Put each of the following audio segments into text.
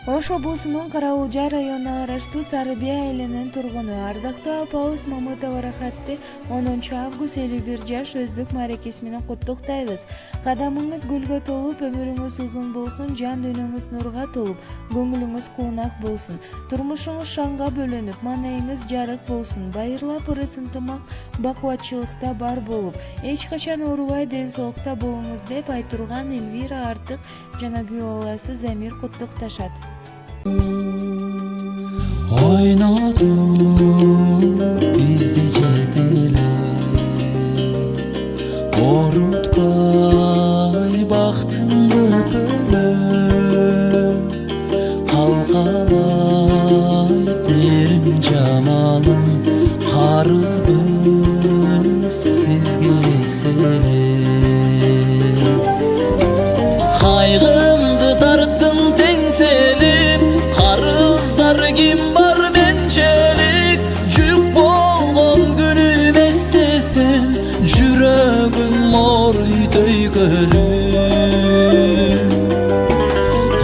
Ош облусунун Кара Уулжа районуна караштуу Сары Бий айылынын тургуну ардактуу апабыз Мамытова Рахатты 10 август 51 жаш өздүк мааракеси менен куттуктайбыз. Кадамыңыз гүлгө толуп, өмүрүңүз узун болсун, жан дүйнөңүз нурга толуп, көңүлүңүз куунак болсун. Турмушуңуз шаңга бөлөнүп, маанайыңыз жарык болсун. Байырлап ырыс ынтымак, бакубатчылыкта бар болуп, эч качан оорубай ден соолукта болуңуз деп айтурган Элвира Артык жана күйөө баласы Замир куттукташат. Oynadım bizdi cedeli Orutpay baktımdı böyle Kalkalayt nerim camalım Harız biz sizge selim Kaygımdı tarttım tengselip Karızlar kim var mençelik Cük bolgon günüm estesem Jürögüm mor töygölüm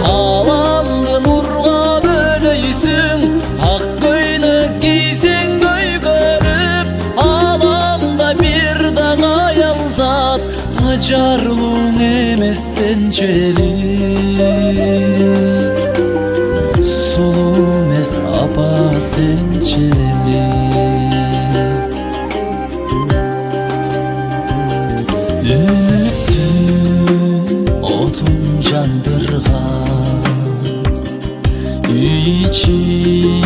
Alamdı nurga bölöysün Ak köynök giysen köygölüp Alamda bir dana yalzat Acarlığın emez sençelik Sulumes apa sençelik Ümittüm otun jandırgan Üy içi